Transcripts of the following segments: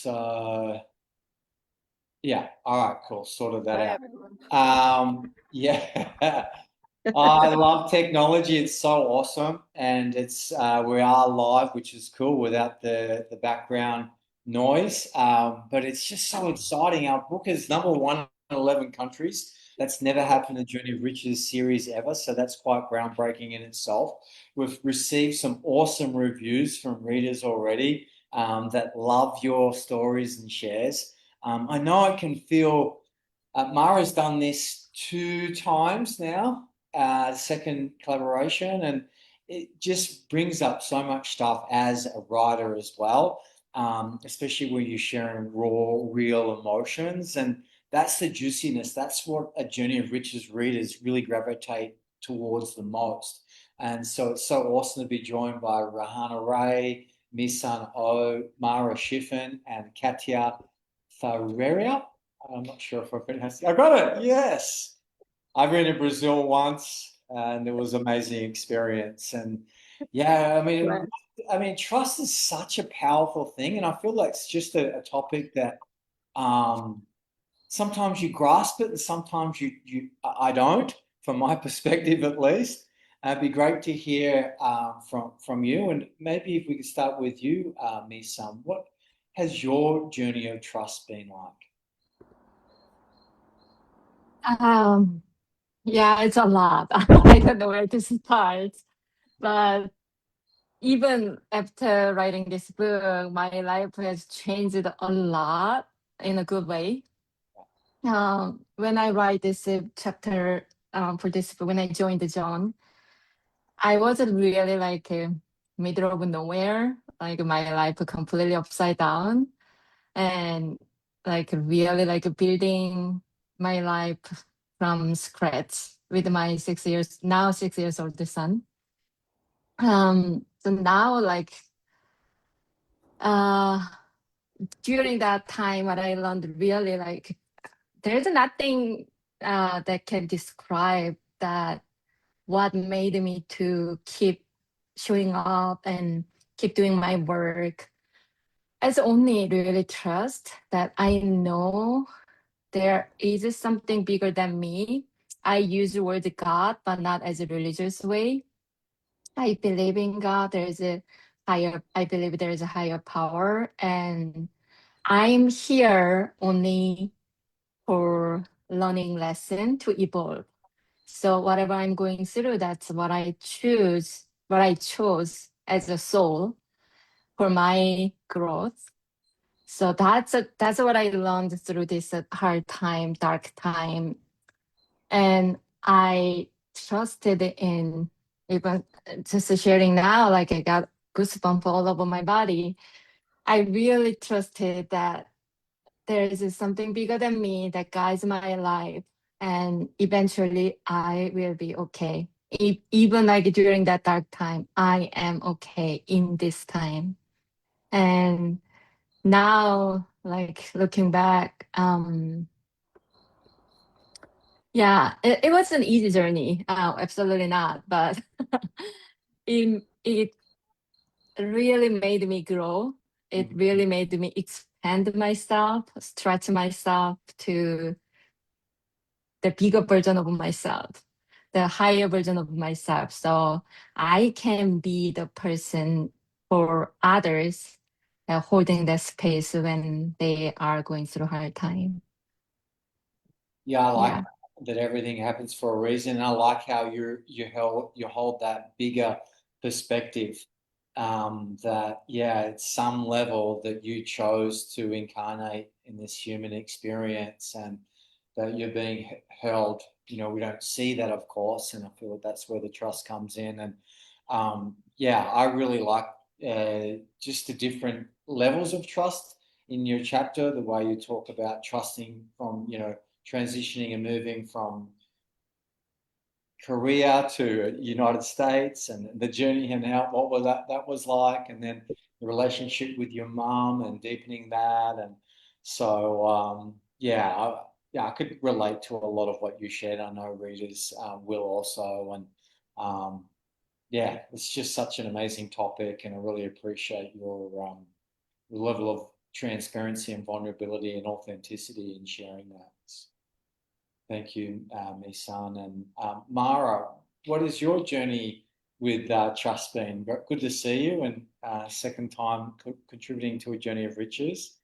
So yeah, all right, cool. Sorted that Bye, out. everyone. Yeah. I love technology. It's so awesome. And it's we are live, which is cool without the background noise. But it's just so exciting. Our book is number one in 11 countries. That's never happened in the Journey of Riches series ever. So that's quite groundbreaking in itself. We've received some awesome reviews from readers already that love your stories and shares. I know I can feel Mara's done this 2 times now, second collaboration, and it just brings up so much stuff as a writer as well, especially when you're sharing raw, real emotions. And that's the juiciness. That's what a Journey of Riches readers really gravitate towards the most. And so it's so awesome to be joined by Ryhana Rae, Misun Oh, Mara Schiffren, and Katia Ferreira. I'm not sure if I pronounced it. I got it. Yes. I've been to Brazil once and it was an amazing experience. And yeah, Well, I mean, trust is such a powerful thing. And I feel like it's just a topic that um, sometimes you grasp it and sometimes I don't, from my perspective at least. It'd be great to hear from you. And maybe if we could start with you, Misam, what has your journey of trust been like? um, yeah, it's a lot. I don't know where to start. But even after writing this book, my life has changed a lot in a good way. When I write this chapter for this book, when I joined the John, I wasn't really like middle of nowhere, like my life completely upside down, and like really like building my life from scratch with my 6 years old son. So now like uh during that time what I learned really like there's nothing that can describe that what made me to keep showing up and keep doing my work. It's only really trust that I know there is something bigger than me. I use the word God, but not as a religious way. I believe in God. I believe there is a higher power, and I'm here only for learning lesson to evolve. So whatever I'm going through, that's what I chose as a soul for my growth. So that's what I learned through this hard time, dark time, and I trusted in even just sharing now. Like I got goosebumps all over my body. I really trusted that there is something bigger than me that guides my life, and eventually I will be okay. Even like during that dark time, I am okay in this time. And now, like looking back, yeah, it was an easy journey. Absolutely not. But it really made me grow. It Mhm. really made me expand myself, stretch myself to the bigger version of myself, the higher version of myself. So I can be the person for others holding that space when they are going through hard time. Yeah, I like Yeah. that everything happens for a reason. And I like how you hold that bigger perspective. That yeah, at some level that you chose to incarnate in this human experience, and that you're being held. We don't see that, of course, and I feel like that's where the trust comes in. And yeah, I really like just the different levels of trust in your chapter. The way you talk about trusting from transitioning and moving from Korea to United States, and the journey and how what was that was like, and then the relationship with your mom and deepening that. And so yeah, I could relate to a lot of what you shared. I know readers will also. And um, yeah, it's just such an amazing topic, and I really appreciate your level of transparency and vulnerability and authenticity in sharing that. Thank you, Misun. And Mara, what is your journey with trust been? Good to see you, and second time contributing to a journey of riches,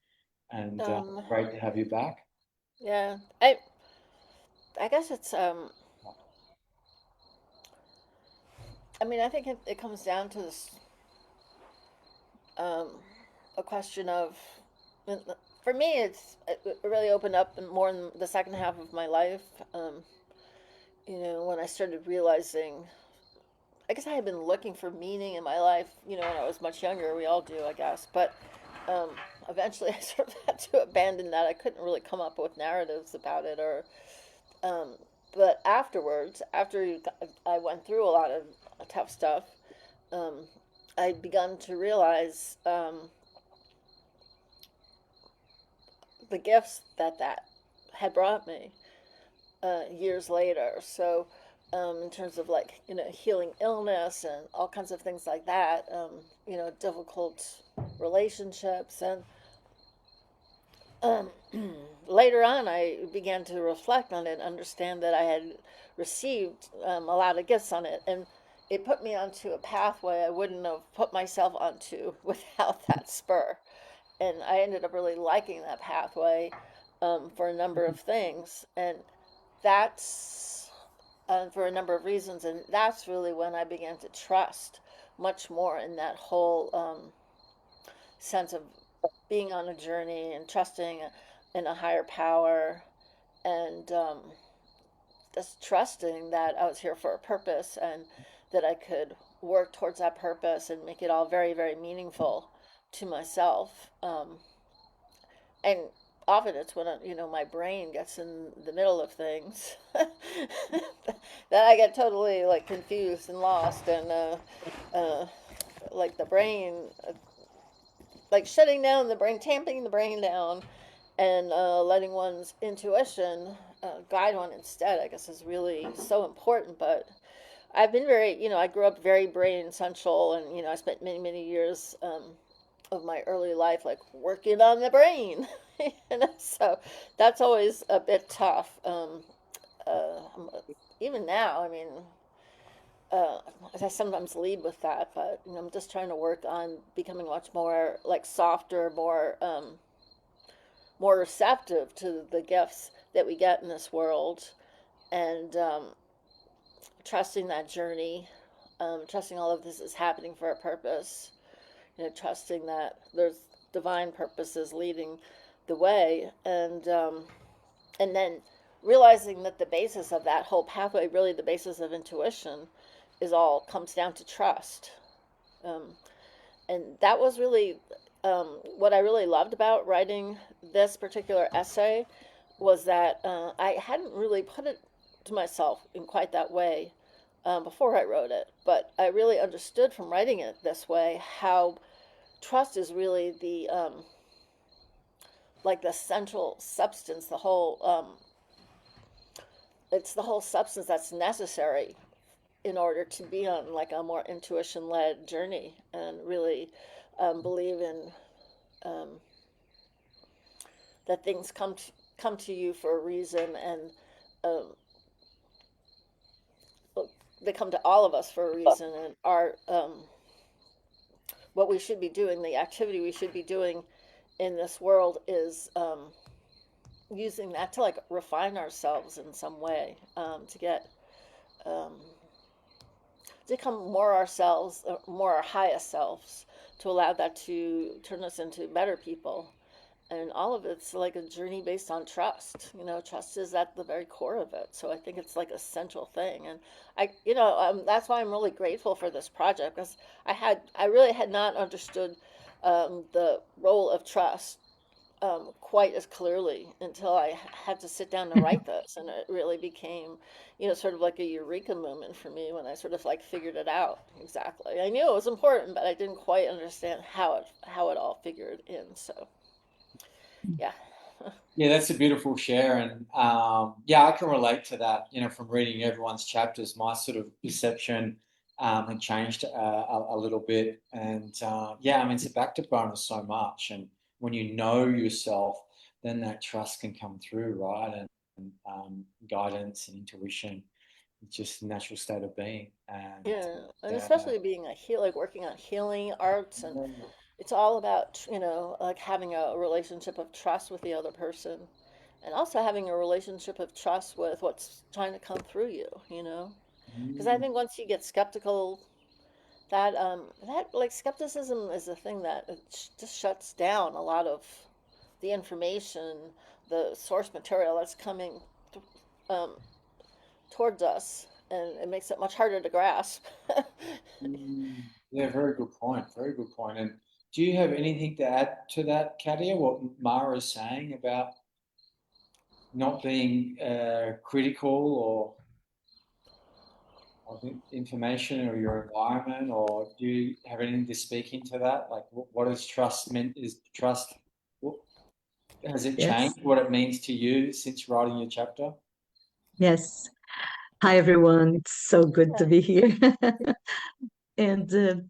and Um, great to have you back. yeah, I guess it's I mean, I think it comes down to this um a question of for me it really opened up more in the second half of my life. When I started realizing, I guess I had been looking for meaning in my life, when I was much younger. We all do, I guess. But um, eventually I sort of had to abandon that. I couldn't really come up with narratives about it. Um, but afterwards, after I went through a lot of tough stuff, um, I begun to realize the gifts that had brought me years later. So, in terms of like healing illness and all kinds of things like that, difficult relationships, and um, later on, I began to reflect on it and understand that I had received a lot of gifts on it, and it put me onto a pathway I wouldn't have put myself onto without that spur. And I ended up really liking that pathway for a number of things, and that's for a number of reasons. And that's really when I began to trust much more in that whole sense of being on a journey and trusting in a higher power, and just trusting that I was here for a purpose and that I could work towards that purpose and make it all very, very meaningful to myself. And often it's when my brain gets in the middle of things that I get totally like confused and lost, and uh, like the brain, like shutting down the brain, tamping the brain down, and letting one's intuition guide one instead, I guess, is really so important. But I've been very, I grew up very brain central, and I spent many, many years of my early life like working on the brain. So that's always a bit tough. Uh, Even now, I mean, uh, I sometimes lead with that, but I'm just trying to work on becoming much more like softer, more receptive to the gifts that we get in this world, and trusting that journey, trusting all of this is happening for a purpose, trusting that there's divine purposes leading the way, and then realizing that the basis of that whole pathway, really the basis of intuition, is all comes down to trust. Um, and that was really what I really loved about writing this particular essay, was that I hadn't really put it to myself in quite that way before I wrote it, but I really understood from writing it this way how trust is really the like the central substance, the whole it's the whole substance that's necessary in order to be on like a more intuition led journey, and really believe in um, that things come to you for a reason, and um, they come to all of us for a reason, and are what we should be doing, the activity we should be doing in this world, is using that to like refine ourselves in some way, to get um, to become more ourselves, more our highest selves, to allow that to turn us into better people. And all of it's like a journey based on trust. Trust is at the very core of it. So I think it's like a central thing. And that's why I'm really grateful for this project, because I really had not understood the role of trust quite as clearly until I had to sit down to write this, and it really became, sort of like a eureka moment for me when I sort of like figured it out exactly. I knew it was important, but I didn't quite understand how it all figured in. So, yeah. Yeah, that's a beautiful share, and yeah, I can relate to that. From reading everyone's chapters, my sort of perception had changed a little bit, and yeah, I mean, it's a back to bonus so much, and when you know yourself, then that trust can come through, right? And guidance and intuition, it's just a natural state of being. And Yeah, and especially being a heal, like working on healing arts, and it's all about, like having a relationship of trust with the other person, and also having a relationship of trust with what's trying to come through you. Because I mm, think once you get skeptical, that like skepticism is a thing that it just shuts down a lot of the information, the source material that's coming um, towards us, and it makes it much harder to grasp. yeah, very good point. Very good point. And do you have anything to add to that, Katia? What Mara is saying about not being critical of information or your environment, or do you have anything to speak into that? Like, what is trust meant? Is trust, what, has it Yes, changed what it means to you since writing your chapter? yes. Hi, everyone. It's so good to be here. And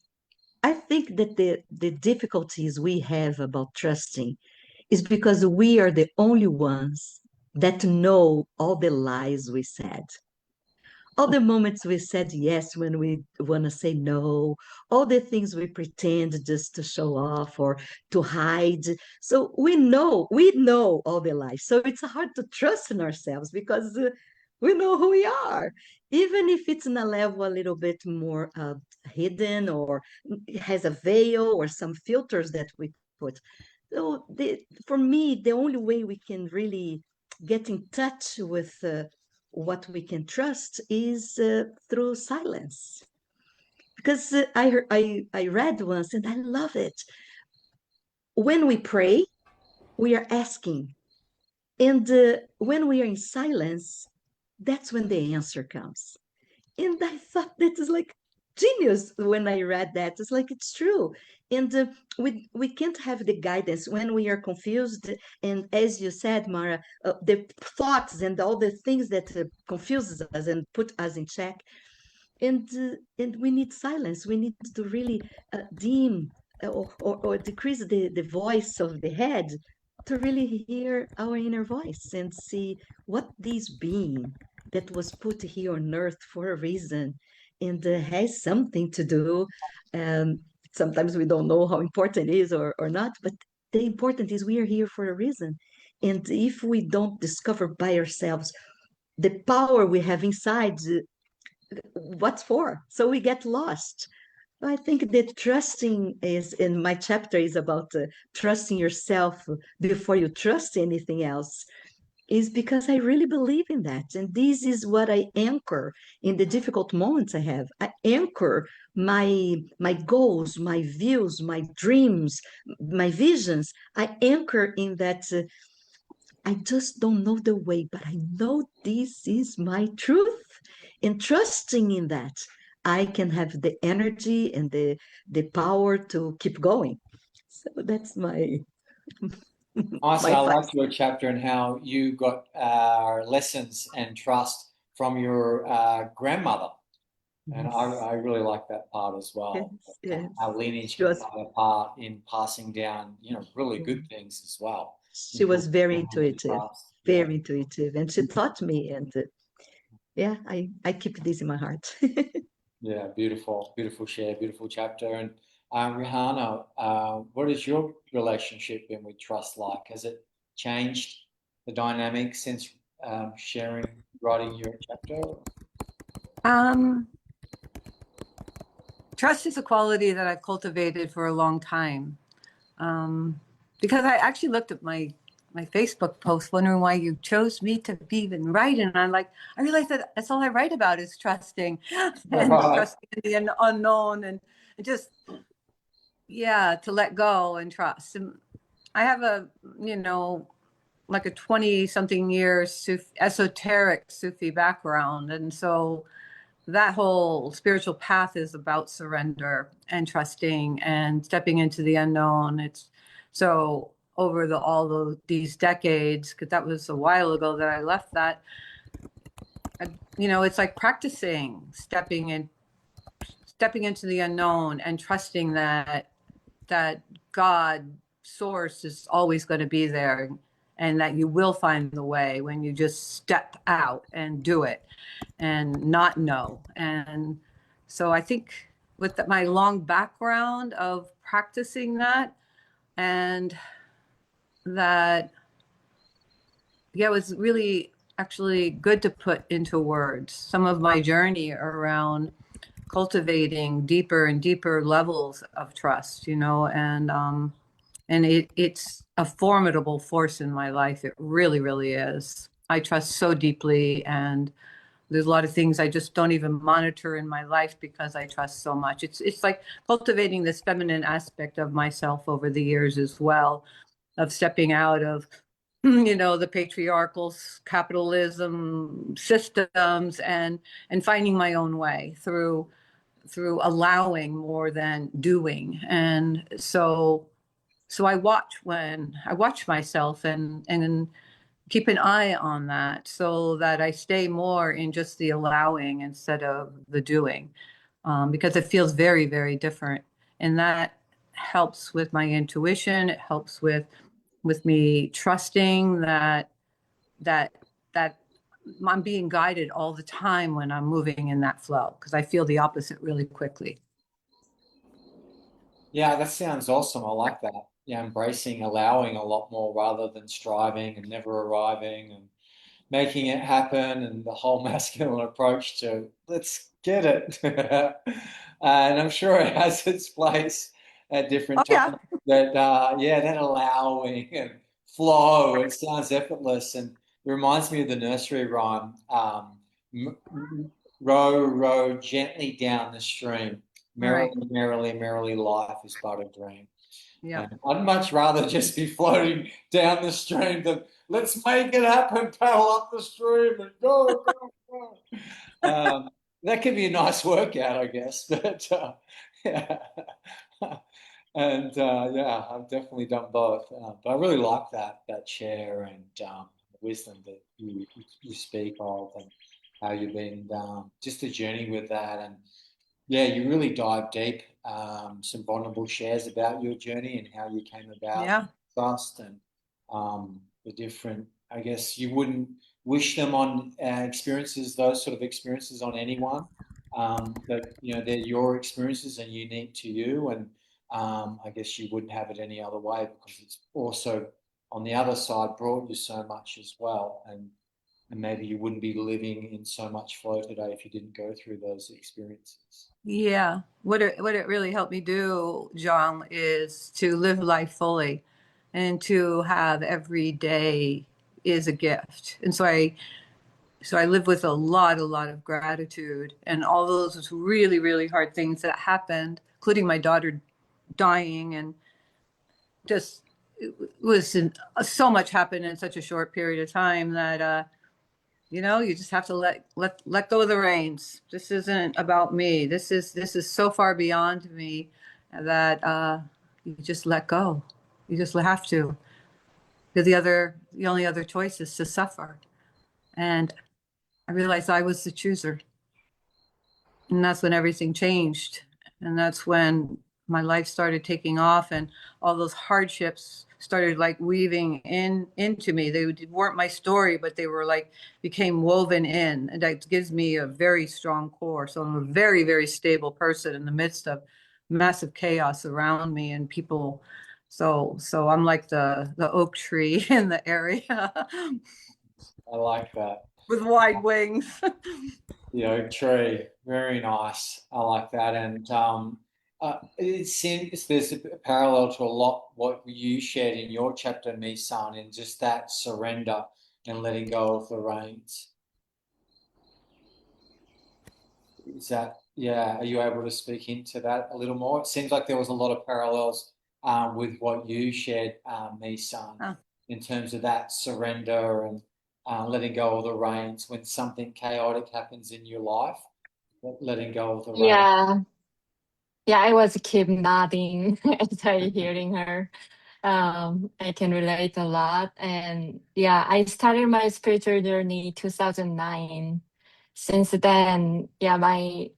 I think that the difficulties we have about trusting is because we are the only ones that know all the lies we said. All the moments we said yes when we want to say no, all the things we pretend just to show off or to hide. So we know all the lies. So it's hard to trust in ourselves because we know who we are, even if it's in a level a little bit more hidden or has a veil or some filters that we put. So for me, the only way we can really get in touch with what we can trust is through silence. Because I read once and I love it. When we pray, we are asking. And when we are in silence, that's when the answer comes. And I thought that is like genius when I read that. It's like it's true. And we can't have the guidance when we are confused. And as you said, Mara, the thoughts and all the things that confuses us and put us in check, and we need silence. We need to really dim or decrease the voice of the head to really hear our inner voice and see what this being that was put here on earth for a reason and has something to do. Um, Sometimes we don't know how important it is or not, but the important is we are here for a reason. And if we don't discover by ourselves the power we have inside, what's for? So we get lost. I think that trusting is in my chapter is about trusting yourself before you trust anything else, is because I really believe in that. And this is what I anchor in the difficult moments I have. I anchor my goals, my views, my dreams, my visions. I anchor in that I just don't know the way, but I know this is my truth. And trusting in that, I can have the energy and the power to keep going. So that's my Honestly, my I fight. liked your chapter and how you got lessons and trust from your grandmother. And Yes, I really like that part as yes, well. yes. Our lineage She can was play a part in passing down, really good things as well. she In was building very family intuitive, trust. Yeah. very intuitive, and she taught me. And yeah, I keep this in my heart. Yeah, beautiful, beautiful share, beautiful chapter. And Rihanna, what has your relationship been with trust like? Has it changed the dynamic since sharing, writing your chapter? Um, Trust is a quality that I've cultivated for a long time. Because I actually looked at my Facebook post wondering why you chose me to be even write. And I realized that that's all I write about is trusting and Right. trusting in the unknown and just, yeah, to let go and trust. And I have like a 20 something year esoteric Sufi background. And so that whole spiritual path is about surrender and trusting and stepping into the unknown. It's so over these decades, because that was a while ago that I left that. It's like practicing stepping into the unknown and trusting that God source is always going to be there, and that you will find the way when you just step out and do it and not know. And so I think with my long background of practicing that, and that, yeah, it was really actually good to put into words some of my journey around cultivating deeper and deeper levels of trust, and it's a formidable force in my life. It really, really is. I trust so deeply, and there's a lot of things I just don't even monitor in my life because I trust so much. It's like cultivating this feminine aspect of myself over the years as well, of stepping out of the patriarchal capitalism systems, and finding my own way through allowing more than doing. And so I watch myself and keep an eye on that, so that I stay more in just the allowing instead of the doing, because it feels very, very different. And that helps with my intuition. It helps with me trusting that that I'm being guided all the time when I'm moving in that flow, because I feel the opposite really quickly. Yeah, that sounds awesome. I like that. Yeah, embracing, allowing a lot more rather than striving and never arriving and making it happen, and the whole masculine approach to let's get it. And I'm sure it has its place at Oh different yeah. times. But yeah, that allowing and flow, it sounds effortless. And it reminds me of the nursery rhyme, row, row gently down the stream. Right. Merrily, merrily, merrily, life is but a dream. Yeah. And I'd much rather just be floating down the stream than let's make it happen, paddle up the stream and go, go, go. That could be a nice workout, I guess. But yeah. And yeah, I've definitely done both. But I really like that share and wisdom that you speak of, and how you've been just a journey with that. And yeah, you really dive deep. Some vulnerable shares about your journey and how you came about Yeah. trust, and the different. I guess you wouldn't wish them on experiences, those sort of experiences, on anyone. But they're your experiences and unique to you, and I guess you wouldn't have it any other way, because it's also on the other side brought you so much as well, and maybe you wouldn't be living in so much flow today if you didn't go through those experiences. Yeah. What it really helped me do, John, is to live life fully, and to have every day is a gift. And so I live with a lot of gratitude, and all those really, really hard things that happened, including my daughter dying, and just it was so much happened in such a short period of time that you just have to let go of the reins. This isn't about me. This is so far beyond me that you just let go. You just have to. Because the only other choice is to suffer. And I realized I was the chooser. And that's when everything changed. And that's when my life started taking off, and all those hardships started like weaving into me. They weren't my story, but they were like became woven in. And that gives me a very strong core. So I'm a very, very stable person in the midst of massive chaos around me and people. So I'm like the oak tree in the area I like that. with wide wings. The oak tree, very nice. I like that. And it seems there's a parallel to a lot what you shared in your chapter, Misun, in just that surrender and letting go of the reins. Is that, yeah, are you able to speak into that a little more? It seems like there was a lot of parallels with what you shared, Misun, Oh. in terms of that surrender and letting go of the reins when something chaotic happens in your life, letting go of the reins. Yeah. Yeah, I was keep nodding as I hearing her. I can relate a lot. And yeah, I started my spiritual journey 2009. Since then, yeah, my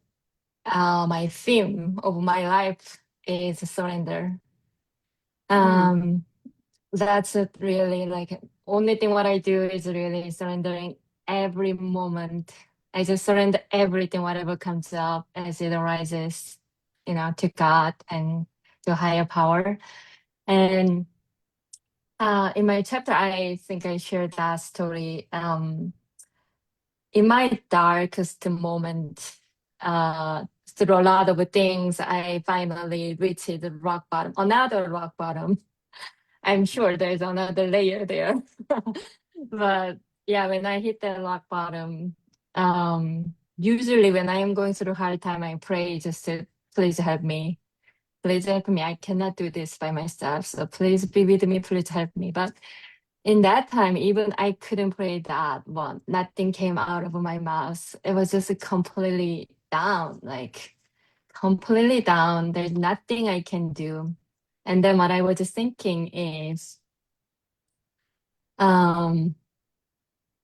theme of my life is surrender. That's it really, like, only thing what I do is really surrendering every moment. I just surrender everything, whatever comes up as it arises, to God and to higher power. And in my chapter, I think I shared that story. In my darkest moment, through a lot of things, I finally reached the rock bottom, another rock bottom. I'm sure there's another layer there. But yeah, when I hit the rock bottom, usually when I am going through a hard time, I pray just to please help me. Please help me. I cannot do this by myself. So please be with me. Please help me. But in that time, even I couldn't pray that one. Nothing came out of my mouth. It was just completely down, like completely down. There's nothing I can do. And then what I was thinking is,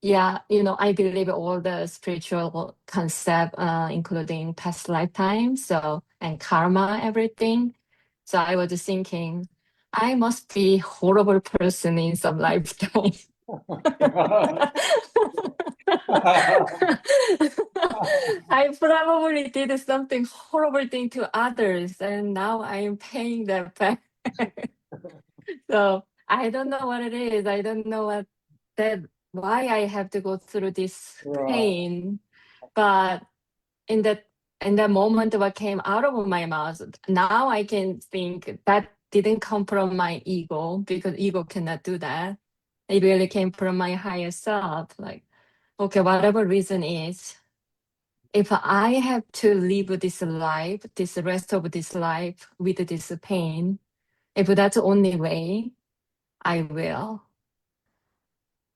yeah, I believe all the spiritual concept, including past lifetimes, and karma, everything. So I was thinking, I must be horrible person in some lifetime. I probably did something horrible thing to others, and now I am paying them back. So I don't know what it is. I don't know why I have to go through this Right. pain. But in that moment, what came out of my mouth, now I can think that didn't come from my ego, because ego cannot do that. It really came from my higher self. Like, okay, whatever reason is, if I have to live this life, this rest of this life with this pain, if that's the only way, I will.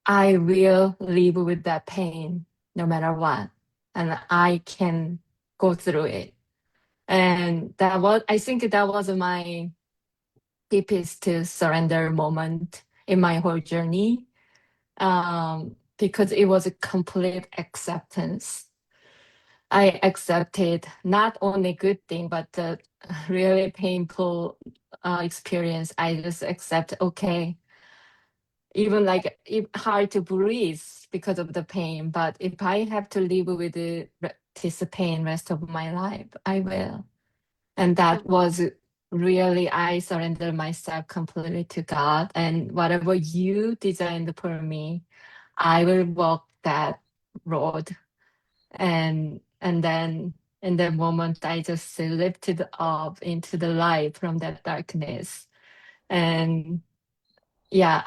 I will live with that pain no matter what. And I can go through it. And I think that was my deepest surrender moment in my whole journey. Because it was a complete acceptance. I accepted not only good thing, but the really painful experience. I just accept, okay, even like hard to breathe because of the pain. But if I have to live with this pain rest of my life, I will. And that was really, I surrendered myself completely to God. And whatever you designed for me, I will walk that road. And then in that moment, I just lifted up into the light from that darkness. And yeah,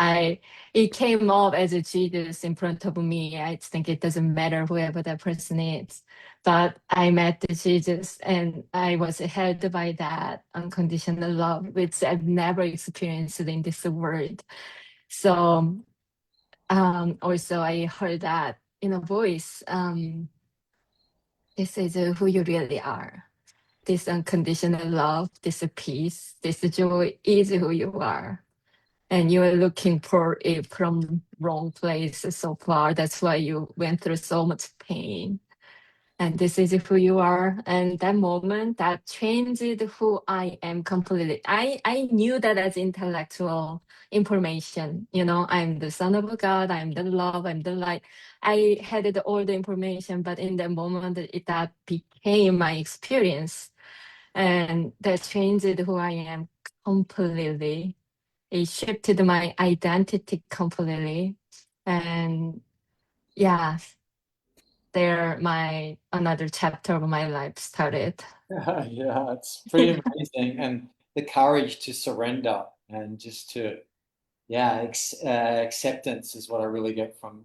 it came up as a Jesus in front of me. I think it doesn't matter whoever that person is. But I met the Jesus and I was held by that unconditional love, which I've never experienced in this world. So also I heard that in a voice, this is who you really are. This unconditional love, this peace, this joy is who you are. And you are looking for it from wrong place so far. That's why you went through so much pain. And this is who you are. And that moment, that changed who I am completely. I knew that as intellectual information. I'm the son of God, I'm the love, I'm the light. I had all the information, but in that moment, that became my experience. And that changed who I am completely. It shifted my identity completely. And yeah, there another chapter of my life started. Yeah, it's pretty amazing. And the courage to surrender and just to, acceptance is what I really get from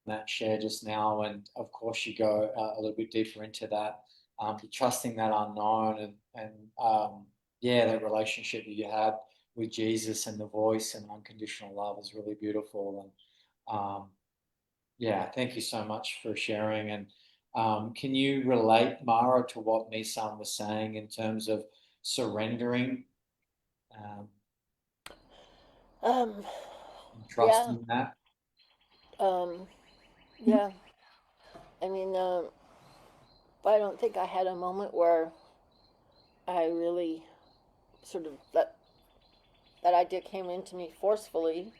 that share just now. And of course, you go a little bit deeper into that, trusting that unknown and that relationship that you have with Jesus and the voice and unconditional love is really beautiful. And thank you so much for sharing. And can you relate, Mara, to what Misun was saying in terms of surrendering um, Um, and yeah, trusting that? yeah. I mean, I don't think I had a moment where I really sort of that idea came into me forcefully,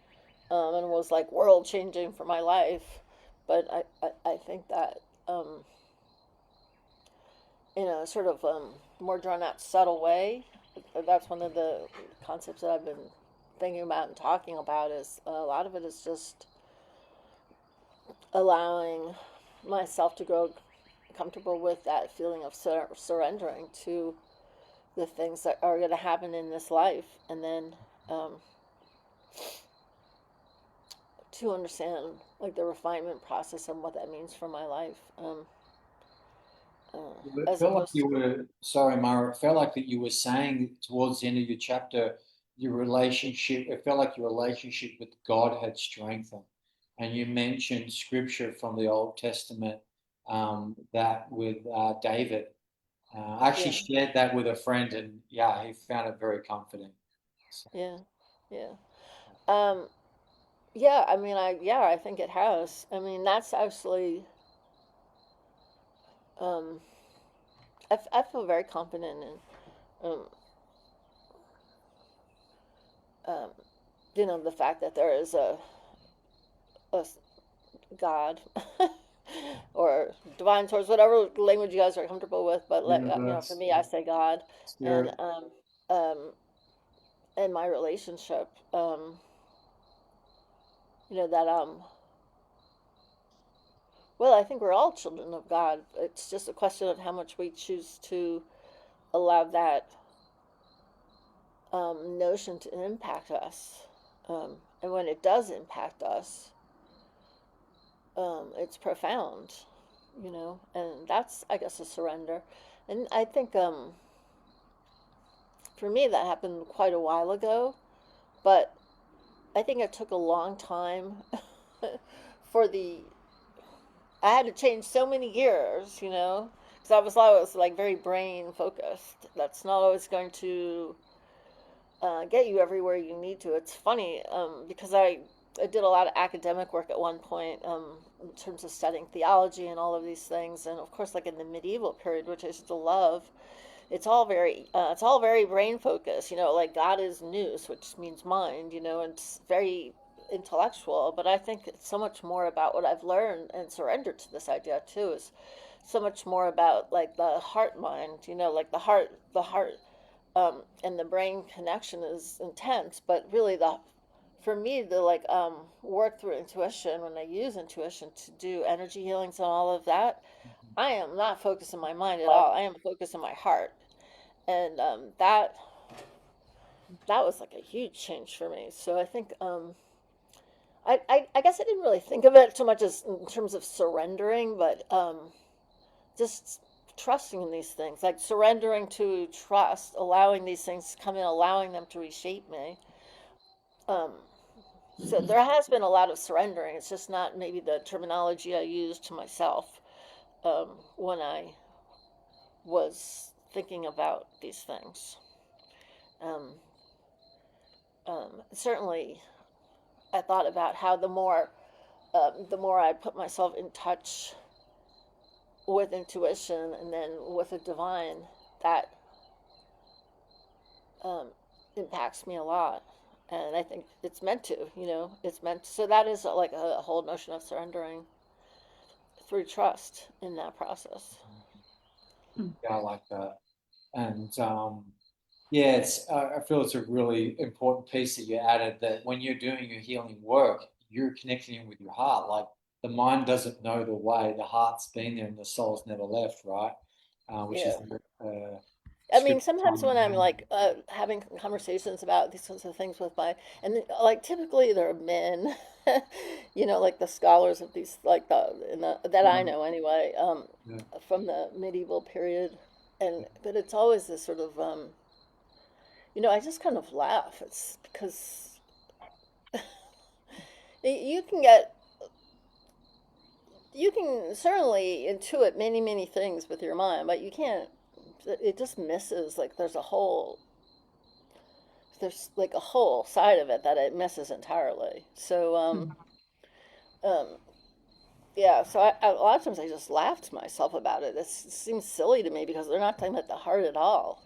and was like world changing for my life. But I think that, in a sort of more drawn out, subtle way, that's one of the concepts that I've been thinking about and talking about. Is a lot of it is just allowing myself to grow comfortable with that feeling of surrendering to the things that are going to happen in this life, and then to understand like the refinement process and what that means for my life, It as felt like opposed you to. were, sorry, Mara, it felt like that you were saying towards the end of your chapter, your relationship, it felt like your relationship with God had strengthened. And you mentioned scripture from the Old Testament, that with David. I actually Yeah, shared that with a friend, and yeah, he found it very comforting. So, yeah, yeah. Um, yeah, I mean, I think it has. I mean, that's actually, um, I feel very confident in, um, um, the fact that there is a God, or divine source, whatever language you guys are comfortable with. But for universe, me, I say God, and spirit. um, and my relationship, that well, I think we're all children of God. It's just a question of how much we choose to allow that notion to impact us. And when it does impact us, it's profound, and that's, I guess, a surrender. And I think, for me, that happened quite a while ago, but I think it took a long time for the. I had to change so many gears, because I was like very brain focused. That's not always going to get you everywhere you need to. It's funny, because I did a lot of academic work at one point, in terms of studying theology and all of these things, and of course, like in the medieval period, which I still love, it's all very brain focused. Like God is nous, which means mind. And it's very intellectual. But I think it's so much more about what I've learned and surrendered to this idea too. Is so much more about like the heart mind. Like the heart and the brain connection is intense, but really for me, the like work through intuition, when I use intuition to do energy healings and all of that, I am not focused in my mind at all. I am focused in my heart, and that was like a huge change for me. So I think, I guess I didn't really think of it so much as in terms of surrendering, but just trusting in these things, like surrendering to trust, allowing these things to come in, allowing them to reshape me. Um, so there has been a lot of surrendering. It's just not maybe the terminology I used to myself, when I was thinking about these things. Um, Certainly, I thought about how the more I put myself in touch with intuition and then with the divine, that um, impacts me a lot. And I think it's meant to, it's meant to. So that is like a whole notion of surrendering through trust in that process. Yeah, I like that. And yeah, I feel it's a really important piece that you added, that when you're doing your healing work, you're connecting in with your heart. Like the mind doesn't know the way, the heart's been there and the soul's never left, right? Which is Yeah. uh, I mean, scripture. sometimes when I'm like having conversations about these sorts of things with and like typically they're men, like the scholars of these, like that I know anyway, Yeah. from the medieval period, but it's always this sort of, I just kind of laugh. It's because you can get, you can certainly intuit many, many things with your mind, but you can't, it just misses, like there's like a whole side of it that it misses entirely. So, um, yeah, so a lot of times I just laugh to myself about it. It seems silly to me because they're not talking about the heart at all.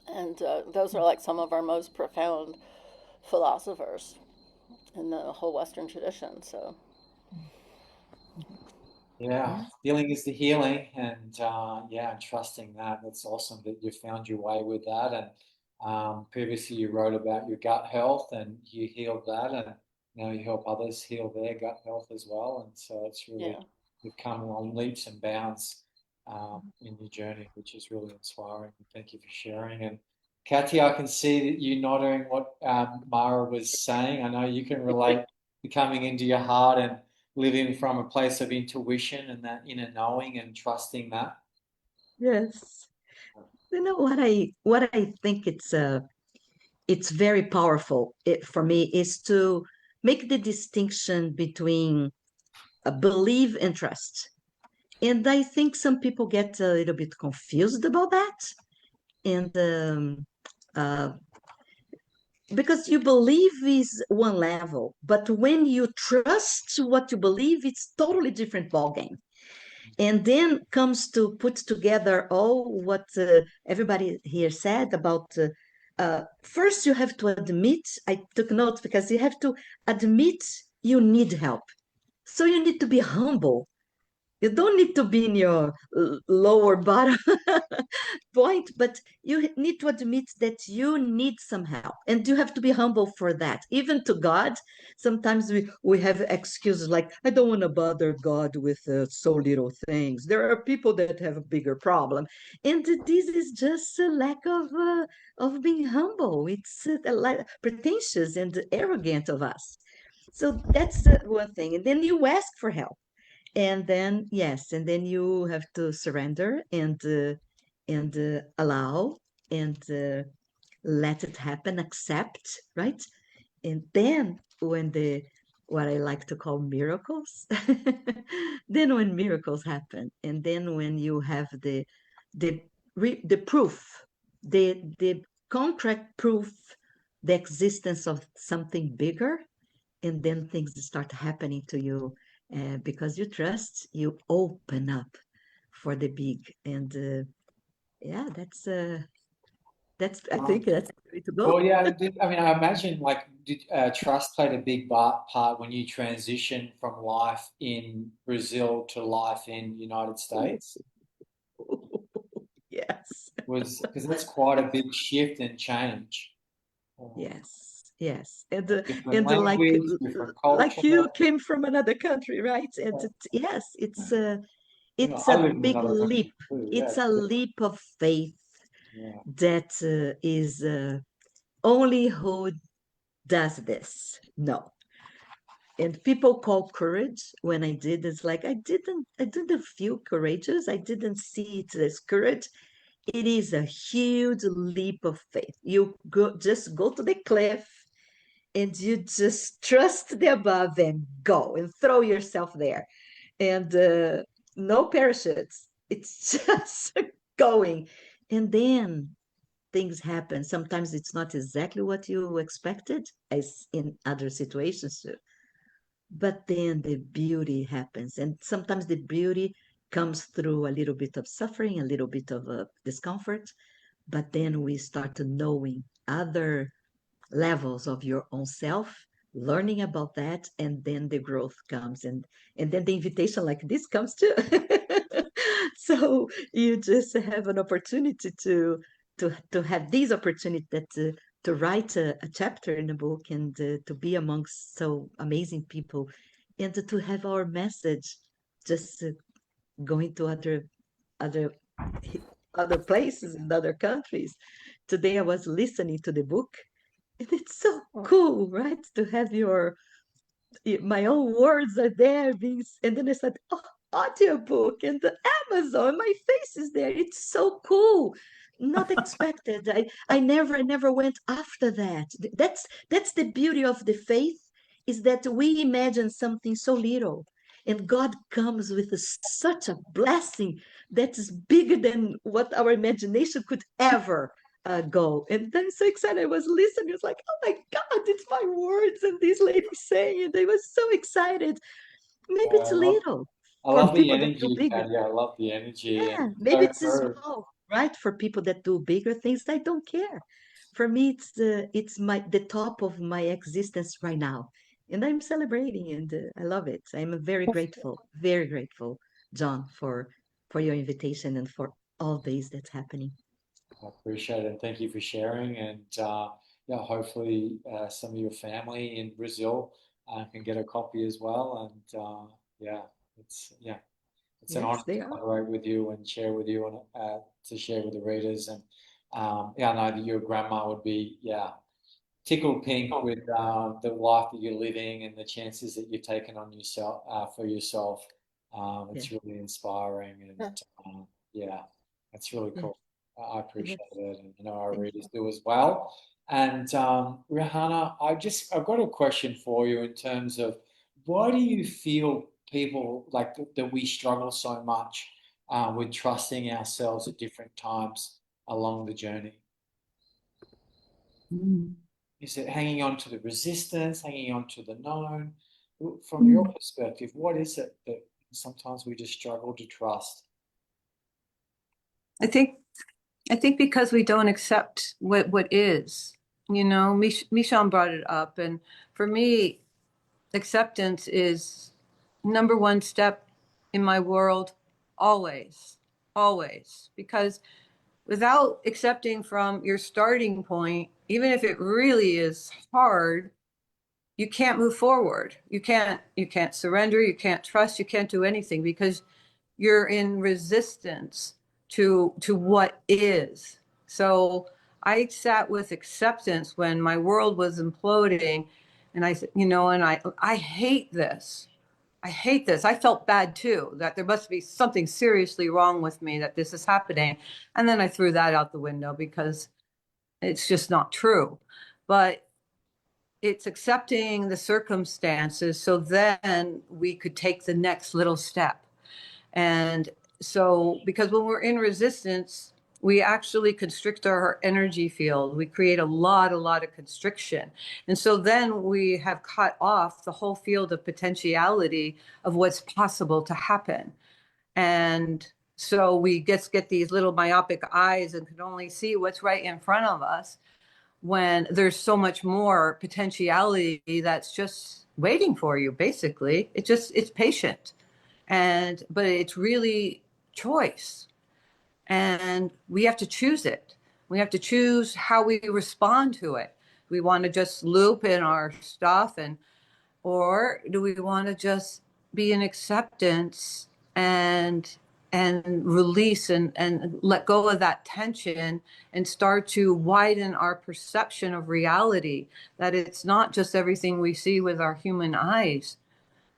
And those are like some of our most profound philosophers in the whole Western tradition. So, Yeah, Yes. healing is the healing, and yeah, trusting that. That's awesome that you found your way with that. And previously, you wrote about your gut health, and you healed that, and now you help others heal their gut health as well. And so it's really yeah. you've come on leaps and bounds in your journey, which is really inspiring. Thank you for sharing. And Katia, I can see that you nodding what Mara was saying. I know you can relate to coming into your heart and living from a place of intuition and that inner knowing and trusting that. Yes. You know what I think it's very powerful for me is to make the distinction between a belief and trust. And I think some people get a little bit confused about that. And uh, because you believe is one level, but when you trust what you believe, it's totally different ballgame. And then comes to put together all what everybody here said about first you have to admit, I took notes because you have to admit you need help. So you need to be humble. You don't need to be in your lower bottom point, but you need to admit that you need some help. And you have to be humble for that. Even to God, sometimes we have excuses like, I don't want to bother God with so little things. There are people that have a bigger problem. And this is just a lack of being humble. It's pretentious and arrogant of us. So that's one thing. And then you ask for help, and then yes, and then you have to surrender and allow and let it happen, accept, right? And then when the what I like to call miracles, then when miracles happen, and then when you have the the proof, the contract proof, the existence of something bigger, and then things start happening to you because you trust, you open up for the big. And yeah, that's I think that's the way to go. Well, yeah, I mean, I imagine like did, trust played a big part when you transitioned from life in Brazil to life in United States. Yes, Was because that's quite a big shift and change. yes, and Different and language, different culture. like you came from another country, right? And yes, it's I a live in big another country leap. too. Yeah, It's a leap of faith yeah. that is only who does this. No, and people call courage when I did. It's like I didn't feel courageous. I didn't see it as courage. It is a huge leap of faith. You just go to the cliff and you just trust the above and go and throw yourself there. And no parachutes. It's just going. And then things happen. Sometimes it's not exactly what you expected, as in other situations too. But then the beauty happens. And sometimes the beauty comes through a little bit of suffering, a little bit of discomfort. But then we start knowing other levels of your own self, learning about that, and then the growth comes, and then the invitation like this comes too. So you just have an opportunity to have this opportunity that to write a chapter in a book, and to be amongst so amazing people, and to have our message just going to other other places in other countries. Today I was listening to the book, and it's so cool, right? To have my own words are there being, and then I said, oh, audiobook and the Amazon, my face is there. It's so cool. Not expected. I never went after that. That's the beauty of the faith, is that we imagine something so little, and God comes with such a blessing that is bigger than what our imagination could ever go. And I'm so excited. I was listening. It was like, oh my God, it's my words. And this lady saying it. I was so excited. I Maybe it's love, little I for love the people that feel energy, bigger. Katia. I love the energy, and Yeah, maybe so it's true. small, right? For people that do bigger things, I don't care. For me, it's the top of my existence right now, and I'm celebrating, and I love it. I'm very grateful, John, for your invitation and for all this that's happening. I appreciate it. Thank you for sharing. And yeah, hopefully some of your family in Brazil can get a copy as well. And yeah, yeah, it's an honor Yes, they to are. collaborate with you and share with you and to share with the readers. And yeah, I know that your grandma would be tickled pink with the life that you're living and the chances that you've taken on yourself for yourself. Yeah, It's really inspiring, and yeah, it's really yeah. cool. I Yes, appreciate it, and I know our thank readers you. do as well. And Rihanna, I've got a question for you in terms of why do you feel people like that we struggle so much with trusting ourselves at different times along the journey? Mm. Is it hanging on to the resistance, hanging on to the known? From your Mm. perspective, what is it that sometimes we just struggle to trust? I think I think because we don't accept what is. You know, Michon brought it up, and for me, acceptance is number one step in my world, always, always. Because without accepting from your starting point, even if it really is hard, you can't move forward. You can't surrender, you can't trust, you can't do anything because you're in resistance to what is. So I sat with acceptance when my world was imploding, and I said, and I hate this. I hate this. I felt bad too, that there must be something seriously wrong with me that this is happening. And then I threw that out the window because it's just not true. But it's accepting the circumstances so then we could take the next little step. And so, because when we're in resistance, we actually constrict our energy field. We create a lot of constriction. And so then we have cut off the whole field of potentiality of what's possible to happen. And so we just get these little myopic eyes and can only see what's right in front of us when there's so much more potentiality that's just waiting for you, basically. It's patient, but it's really choice, and we have to choose it. We have to choose how we respond to it. We want to just loop in our stuff, or do we want to just be in acceptance and release and let go of that tension and start to widen our perception of reality, that it's not just everything we see with our human eyes.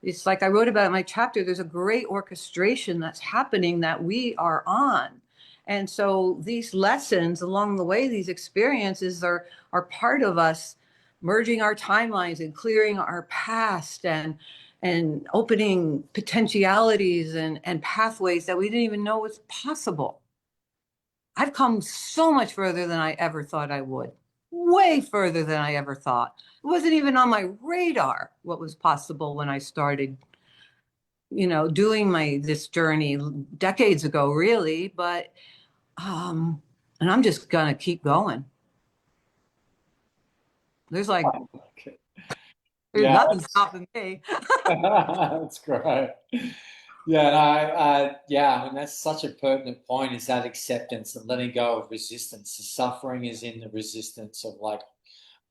It's like I wrote about in my chapter, there's a great orchestration that's happening that we are on. And so these lessons along the way, these experiences are part of us merging our timelines and clearing our past and opening potentialities and pathways that we didn't even know was possible. I've come so much further than I ever thought I would. Way further than I ever thought. It wasn't even on my radar what was possible when I started, doing this journey decades ago, really. But and I'm just gonna keep going. There's Okay. there's Yeah, nothing stopping me. that's great. Yeah, no, yeah, I mean that's such a pertinent point is that acceptance and letting go of resistance. The suffering is in the resistance of like,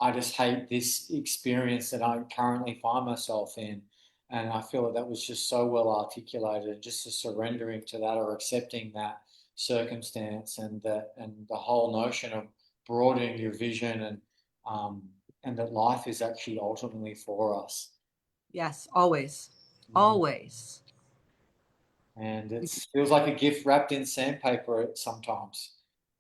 I just hate this experience that I currently find myself in. And I feel that was just so well articulated, just the surrendering to that or accepting that circumstance and the whole notion of broadening your vision um and that life is actually ultimately for us. Yes, always, Mm. always. And it feels like a gift wrapped in sandpaper sometimes,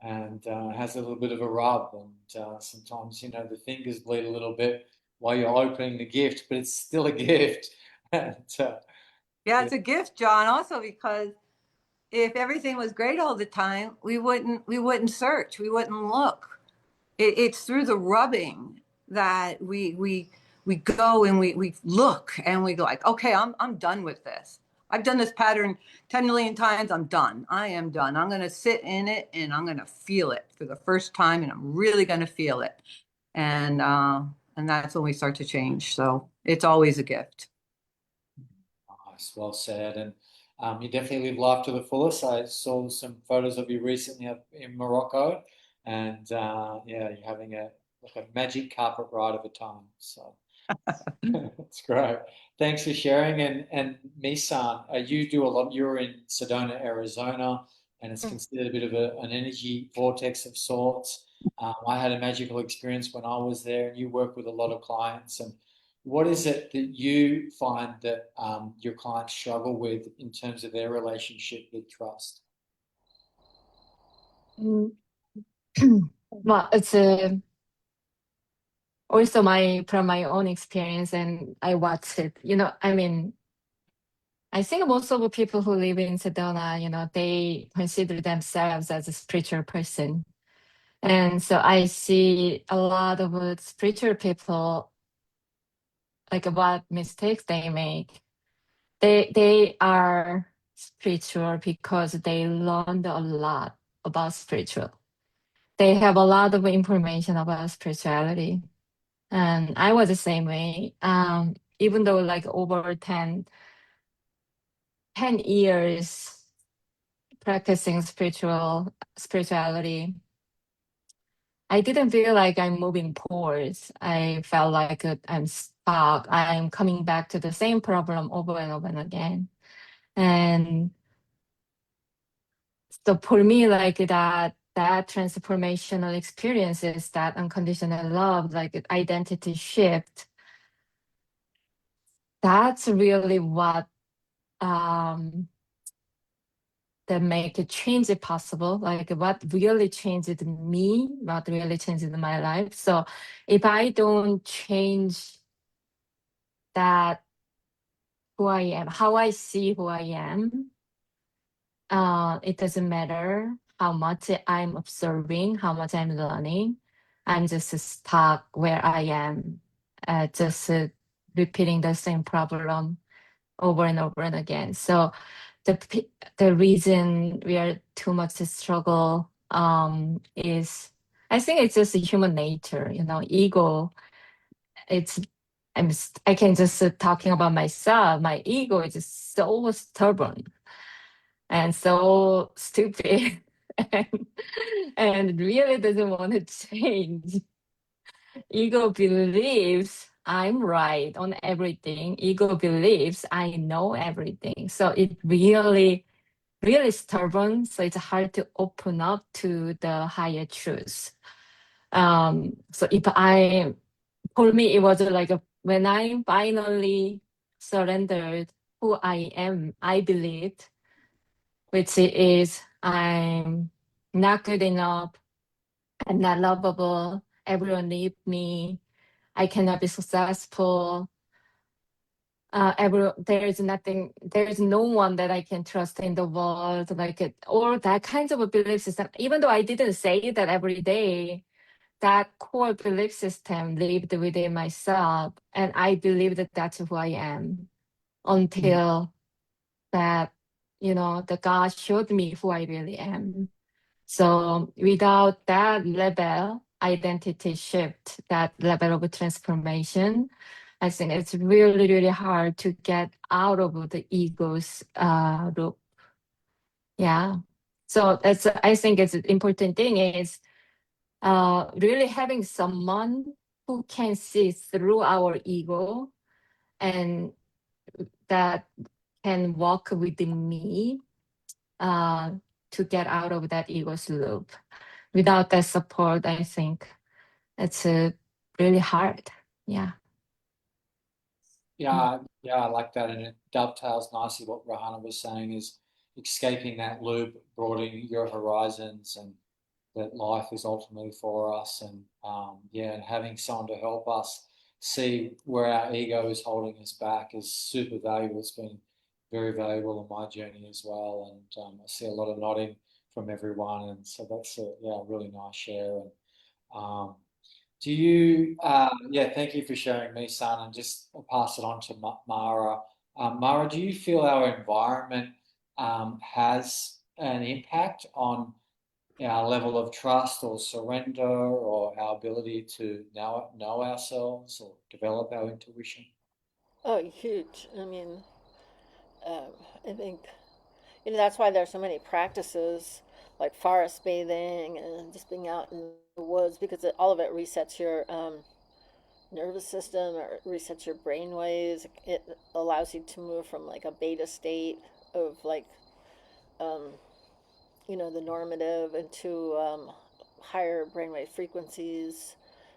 and has a little bit of a rub. And sometimes, the fingers bleed a little bit while you're opening the gift, but it's still a gift. And Yeah, yeah, it's a gift, John, also because if everything was great all the time, we wouldn't search, we wouldn't look. It's through the rubbing that we go and we look and we go like, okay, I'm done with this. I've done this pattern 10 million times. I'm done. I am done. I'm going to sit in it and I'm going to feel it for the first time, and I'm really going to feel it. And that's when we start to change. So it's always a gift. Nice, well said. And you definitely live life to the fullest. I saw some photos of you recently up in Morocco, and yeah, you're having a magic carpet ride of a time. So that's great. Thanks for sharing. And Misan, you do a lot. You're in Sedona, Arizona, and it's considered a bit of an energy vortex of sorts. I had a magical experience when I was there, and you work with a lot of clients. And what is it that you find that your clients struggle with in terms of their relationship with trust? Mm. Well, it's also from my own experience, and I watched it. I mean, I think most of the people who live in Sedona, they consider themselves as a spiritual person. And so I see a lot of spiritual people, like what mistakes they make. They are spiritual because they learned a lot about spiritual. They have a lot of information about spirituality. And I was the same way. Even though like over 10 years practicing spirituality, I didn't feel like I'm moving towards. I felt like I'm stuck. I'm coming back to the same problem over and over and again. And so for me, like that transformational experiences, that unconditional love, like identity shift, that's really what that make a change possible, like what really changed me, what really changed my life. So if I don't change that, who I am, how I see who I am, it doesn't matter how much I'm observing, how much I'm learning. I'm just stuck where I am, just repeating the same problem over and over and again. So the reason we are too much to struggle is, I think it's just human nature, ego. It's I can just talking about myself. My ego is just so stubborn and so stupid, and, and really doesn't want to change. Ego believes I'm right on everything. Ego believes I know everything. So it really, really stubborn. So it's hard to open up to the higher truth. So for me, it was like when I finally surrendered who I am, I believed, which is I'm not good enough, I'm not lovable, everyone needs me, I cannot be successful. There's no one that I can trust in the world, or that kinds of a belief system. Even though I didn't say that every day, that core belief system lived within myself, and I believed that that's who I am until that, the God showed me who I really am. So without that level, identity shift, that level of transformation, I think it's really, really hard to get out of the ego's loop. Yeah. So I think it's an important thing is really having someone who can see through our ego and that can walk with me to get out of that ego's loop. Without that support, I think it's really hard. Yeah. Yeah, I like that, and it dovetails nicely what Rahana was saying is escaping that loop, broadening your horizons, and that life is ultimately for us, and yeah, and having someone to help us see where our ego is holding us back is super valuable. It's been very valuable on my journey as well, and I see a lot of nodding from everyone, and so that's a really nice share. And um, do you, yeah, thank you for sharing me, son, and just I'll pass it on to Mara. Mara, do you feel our environment has an impact on our level of trust or surrender or our ability to know ourselves or develop our intuition? Oh, huge. I mean, um, I think, that's why there's so many practices like forest bathing and just being out in the woods because all of it resets your nervous system or resets your brain waves. It allows you to move from like a beta state of like, um, the normative into higher brainwave frequencies.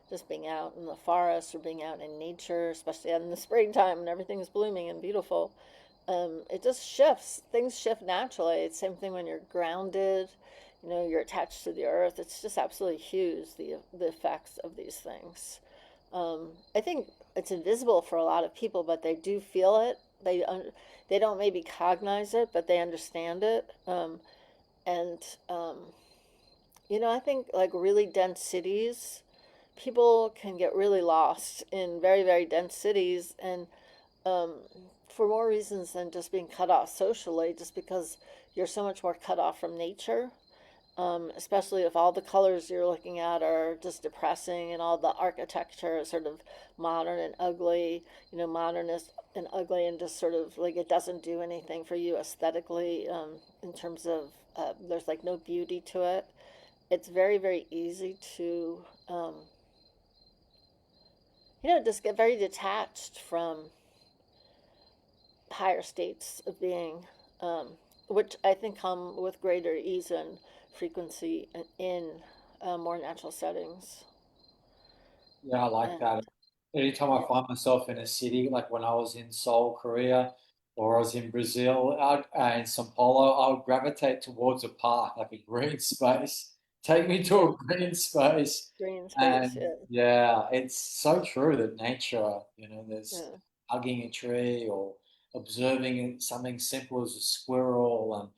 Just being out in the forest or being out in nature, especially in the springtime when everything's blooming and beautiful, it just shifts. Things shift naturally. It's the same thing when you're grounded. You're attached to the earth. It's just absolutely huge the effects of these things. I think it's invisible for a lot of people, but they do feel it. They don't maybe cognize it, but they understand it. And I think like really dense cities, people can get really lost in very, very dense cities, and um, for more reasons than just being cut off socially, just because you're so much more cut off from nature. Especially if all the colors you're looking at are just depressing and all the architecture is sort of modern and ugly, modernist and ugly, and just sort of like it doesn't do anything for you aesthetically, in terms of there's like no beauty to it. It's very, very easy to, um, just get very detached from higher states of being, um, which I think come with greater ease and frequency in more natural settings. Yeah, I like And that. Anytime I find myself in a city, like when I was in Seoul, Korea, or I was in Brazil, in São Paulo, I would gravitate towards a park, like a green space. Take me to yeah, a green space. green space. And Yeah, yeah, it's so true that nature, there's yeah, hugging a tree or observing something simple as a squirrel. And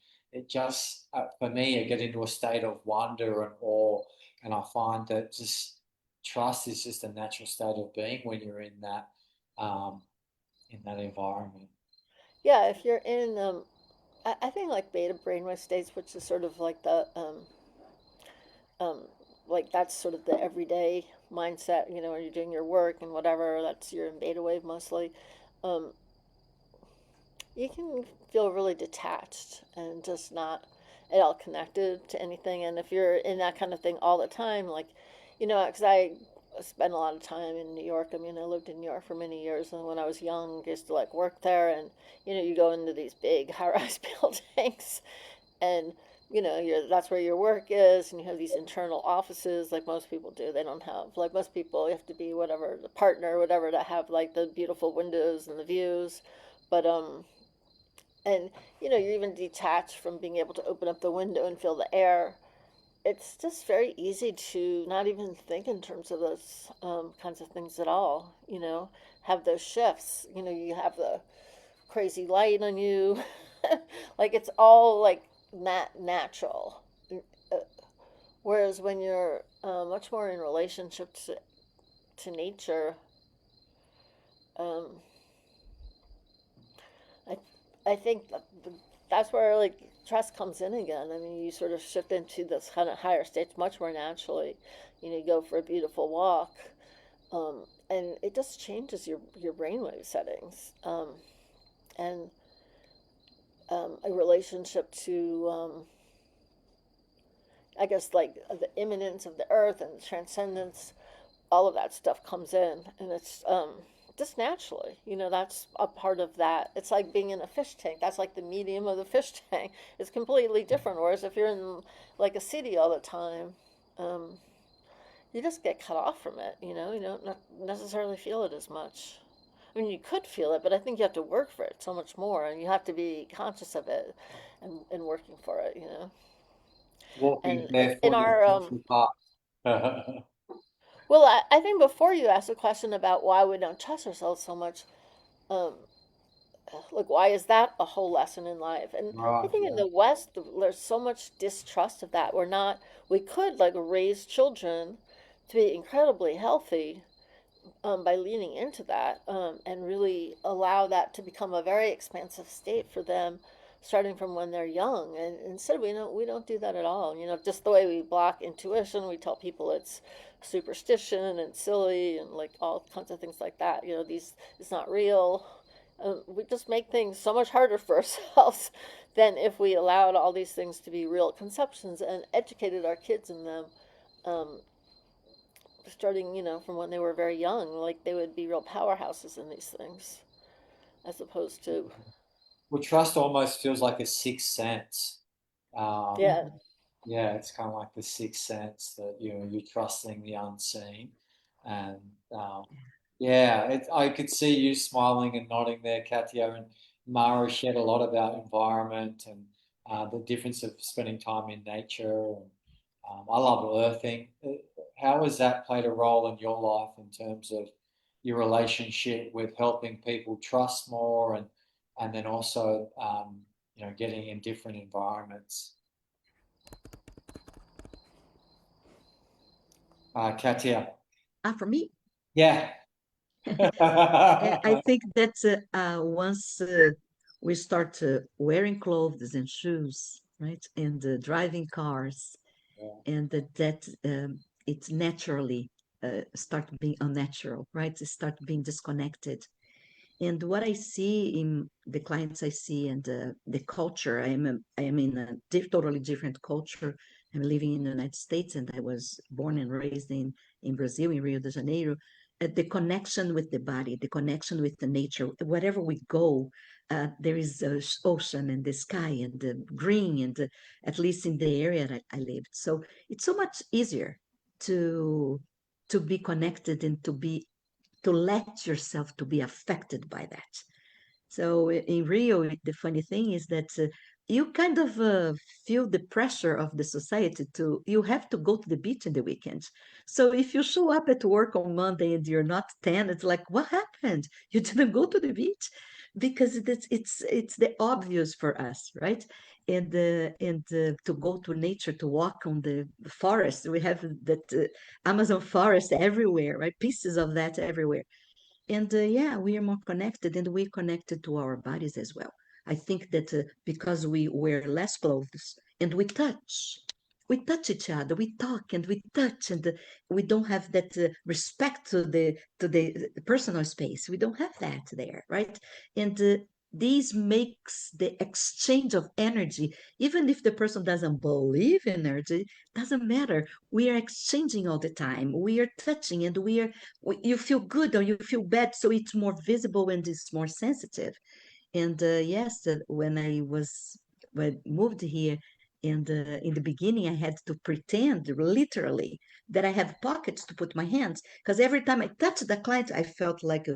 it just, for me, I get into a state of wonder and awe. And I find that just trust is just a natural state of being when you're um, in that environment. yeah. If you're in, I think like beta brainwave states, which is sort of like um, like that's sort of the everyday mindset. When you're doing your work and whatever, that's you're in beta wave mostly. Um, you can feel really detached and just not at all connected to anything. And if you're in that kind of thing all the time, like, because I spent a lot of time in New York. I mean, I lived in New York for many years, and when I was young, I used to like work there, and you go into these big high-rise buildings, and that's where your work is, and you have these internal offices like most people do. They don't have like most people. You have to be whatever the partner, whatever, to have like the beautiful windows and the views, but and you're even detached from being able to open up the window and feel the air. It's just very easy to not even think in terms of those kinds of things at all. Have those shifts. You have the crazy light on you. Like it's all like natural. Uh, Whereas when you're much more in relationship to nature, um, I I think that's where like trust comes in again. I mean, you sort of shift into this kind of higher states much more naturally. You go for a beautiful walk, and it just changes your brainwave settings, and a relationship to, I guess, like the immanence of the earth and the transcendence. All of that stuff comes in, and it's just naturally, that's a part of that. It's like being in a fish tank. That's like the medium of the fish tank. It's completely different. Whereas if you're in like a city all the time, um, you just get cut off from it. You don't necessarily feel it as much. I mean, you could feel it, but I think you have to work for it so much more, and you have to be conscious of it and working for it. Walking And in barefoot in our Central Park. well, I think before you asked a question about why we don't trust ourselves so much, um, like why is that a whole lesson in life? And I Right, think in yeah. the West there's so much distrust of that. We could like raise children to be incredibly healthy, by leaning into that, and really allow that to become a very expansive state for them, starting from when they're young. And instead, we don't do that at all. Just the way we block intuition, we tell people it's superstition and silly and like all kinds of things like that. These it's not real. We just make things so much harder for ourselves than if we allowed all these things to be real conceptions and educated our kids in them. Um, Starting, from when they were very young, like they would be real powerhouses in these things, as opposed to, Well, trust almost feels like a sixth sense. Um, yeah, yeah, it's kind of like the sixth sense that you're trusting the unseen, and um, yeah, I could see you smiling and nodding there, Katia, and Mara shared a lot about environment and the difference of spending time in nature. And I love earthing. How has that played a role in your life in terms of your relationship with helping people trust more and then also getting in different environments? Katia. For me, Yeah. I think that once we start wearing clothes and shoes, right, and driving cars, and that it's naturally start being unnatural, right? It start being disconnected. And what I see in the clients I see and the culture, I am in a totally different culture. I'm living in the United States and I was born and raised in Brazil, in Rio de Janeiro. The connection with the body, the connection with the nature, wherever we go, there is a ocean and the sky and the green and at least in the area that I lived. So it's so much easier to to be connected and to let yourself to be affected by that. So in Rio, the funny thing is that you kind of feel the pressure of the society to, you have to go to the beach in the weekends. So if you show up at work on Monday and you're not 10, it's like, what happened? You didn't go to the beach? Because it's the obvious for us, right? And to go to nature, to walk on the forest, we have that Amazon forest everywhere, right? Pieces of that everywhere. And yeah, we are more connected and we're connected to our bodies as well. I think that because we wear less clothes and we touch each other, we talk and we touch, and we don't have that respect to the personal space. We don't have that there, right? And this makes the exchange of energy, even if the person doesn't believe in energy, doesn't matter. We are exchanging all the time. We are touching and you feel good or you feel bad, so it's more visible and it's more sensitive. And yes, when I moved here, and in the beginning I had to pretend literally that I have pockets to put my hands, because every time I touched the client I felt like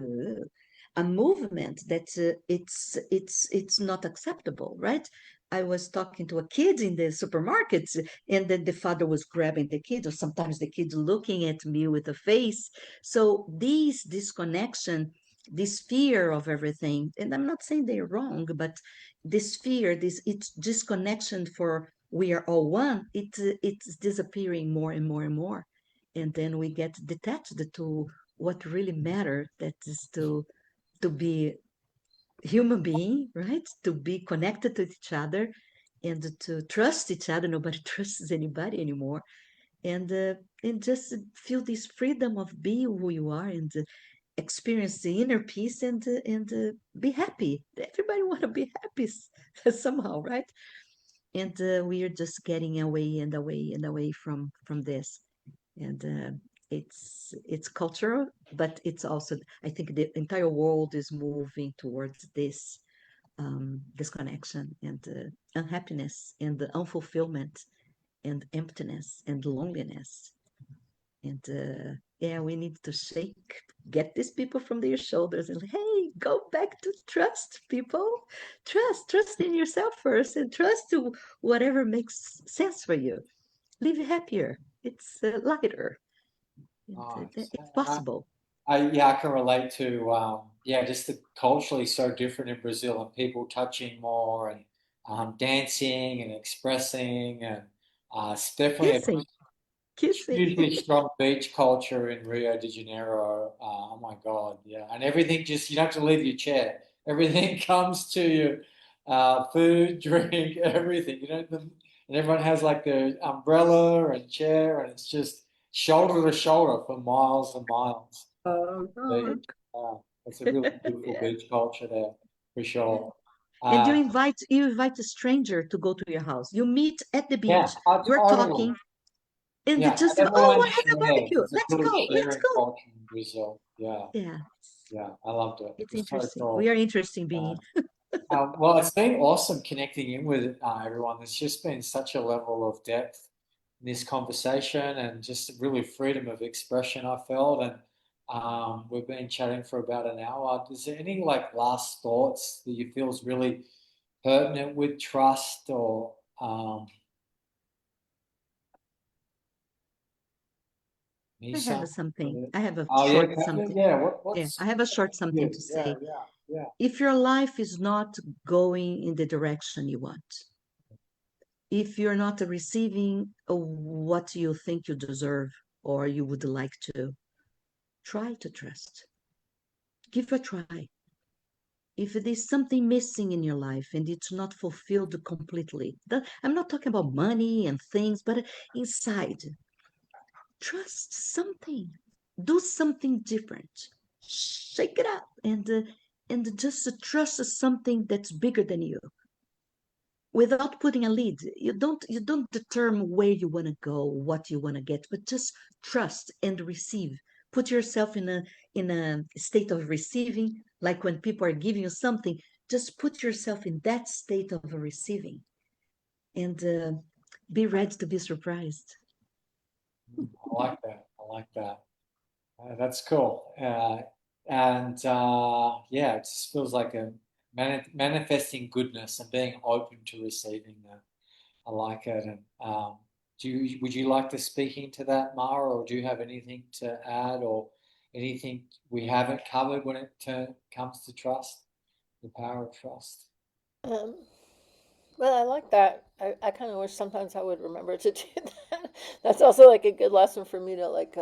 a movement that it's not acceptable, right? I was talking to a kid in the supermarket, and then the father was grabbing the kid, or sometimes the kid looking at me with a face. So this disconnection, this fear of everything, and I'm not saying they're wrong, but this fear, this it's disconnection for we are all one, it's disappearing more and more and more. And then we get detached to what really matters, that is to be human being, right? To be connected to each other and to trust each other. Nobody trusts anybody anymore. And just feel this freedom of being who you are, and experience the inner peace, and be happy. Everybody want to be happy somehow, right? And we are just getting away and away and away from this. And it's cultural, but it's also, I think the entire world is moving towards this disconnection and unhappiness and the unfulfillment and emptiness and loneliness. And yeah, we need to get these people from their shoulders and, hey, go back to trust, people. Trust in yourself first, and trust to whatever makes sense for you. Live happier. It's lighter. Nice. It's possible. Yeah, I can relate to just the culturally so different in Brazil and people touching more and dancing and expressing and it's definitely Dancing. Kissing. hugely strong beach culture in Rio de Janeiro. Oh my God, yeah. And everything just, you don't have to leave your chair. Everything comes to you. Food, drink, everything. And everyone has like their umbrella and chair, and it's just shoulder to shoulder for miles and miles. Oh, Beach. It's a really beautiful Yeah. beach culture there, for sure. And you Uh, invite a stranger to go to your house. You meet at the yeah, beach, I you're totally. talking, and Yeah, just, and oh, everyone we're having a shares. barbecue. It's a Let's good go, let's sharing go. culture in Brazil. Yeah, Yeah, yeah, I loved it. it's It's so interesting. We cool. are interesting Uh, being. well, it's been awesome connecting in with everyone. There's just been such a level of depth in this conversation and just really freedom of expression I felt. And we've been chatting for about an hour. Is there any like last thoughts that you feel is really pertinent with trust or I have Misun? something. I have a Oh yeah, short Katia? something. Yeah. Yeah, What's I have a short something you? to Yeah, say. yeah, yeah. If your life is not going in the direction you want, if you're not receiving what you think you deserve or you would like to, try to trust. Give a try. If there's something missing in your life and it's not fulfilled completely, I'm not talking about money and things, but inside, trust something. Do something different. Shake it up and just trust something that's bigger than you without putting a lead. You don't determine where you want to go, what you want to get, but just trust and receive. Put yourself in a state of receiving, like when people are giving you something, just put yourself in that state of receiving and be ready to be surprised. I like that. I like that. That's cool. And yeah, it just feels like a manifesting goodness and being open to receiving that. I like it. And would you like to speak into that, Mara, or do you have anything to add or anything we haven't covered when it comes to trust, the power of trust? Um, well, I like that. I kind of wish sometimes I would remember to do that. That's also like a good lesson for me to like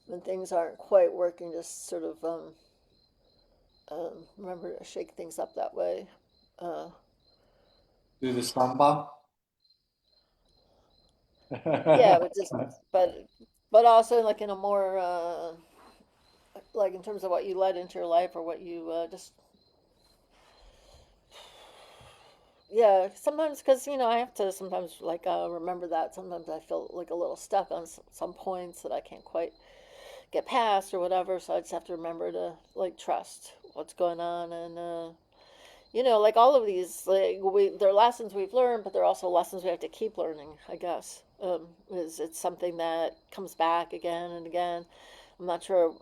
when things aren't quite working, just sort of remember to shake things up that way. Uh, Do the samba? yeah, but just but also like in a more like in terms of what you let into your life or what you just yeah sometimes because I have to sometimes like remember that sometimes I feel like a little stuck on some points that I can't quite get past or whatever, so I just have to remember to like trust what's going on. And like all of these, like they're lessons we've learned, but they're also lessons we have to keep learning, I guess. Is it's something that comes back again and again. I'm not sure.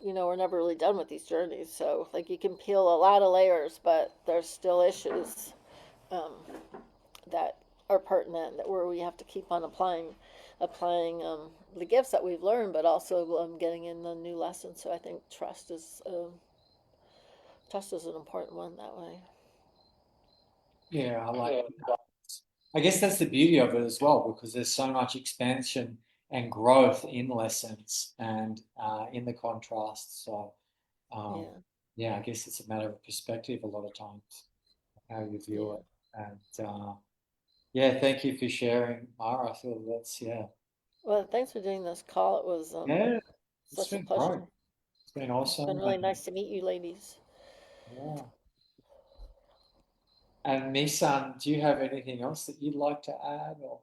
We're never really done with these journeys, so like you can peel a lot of layers, but there's still issues um, that are pertinent that where we have to keep on applying the gifts that we've learned, but also getting in the new lessons. So I think trust is an important one that way. Yeah, I like it. I guess that's the beauty of it as well, because there's so much expansion and growth in lessons and in the contrast. So, um, Yeah, yeah, I guess it's a matter of perspective a lot of times, how you view yeah. it. And yeah, thank you for sharing, Mara. I feel yeah, Well, thanks for doing this call. It was yeah, it's such a been great. pleasure. It's been It's been awesome. really nice to meet you, ladies. Yeah. And Misan, do you have anything else that you'd like to add? Or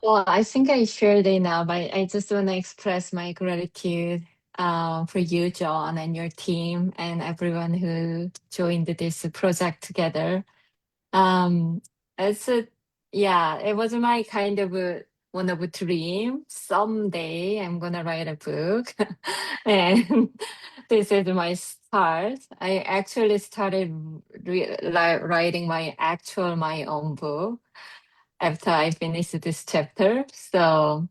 Well, I think I shared enough. I just want to express my gratitude for you, John, and your team, and everyone who joined this project together. Um, it's a, yeah, it was my kind of one of a dream. Someday I'm gonna write a book, and this is my start. I actually started writing my own book after I finished this chapter. So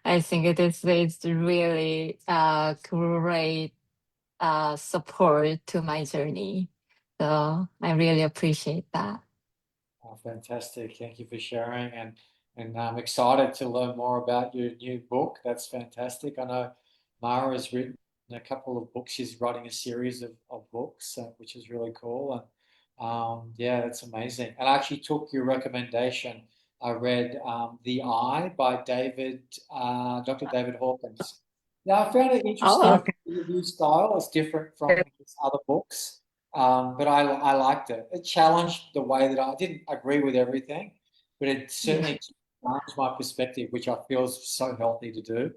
I think it is really great support to my journey. So I really appreciate that. fantastic. Thank you for sharing. And And I'm excited to learn more about your new book. That's fantastic. I know Mara has written a couple of books. She's writing a series of books, which is really cool. And yeah, that's amazing. And I actually took your recommendation. I read The Eye by Dr. David Hawkins. Yeah, I found it interesting. Oh, Okay. The review style is different from his other books, but I liked it. It challenged the way that I didn't agree with everything, but it certainly challenged my perspective, which I feel is so healthy to do.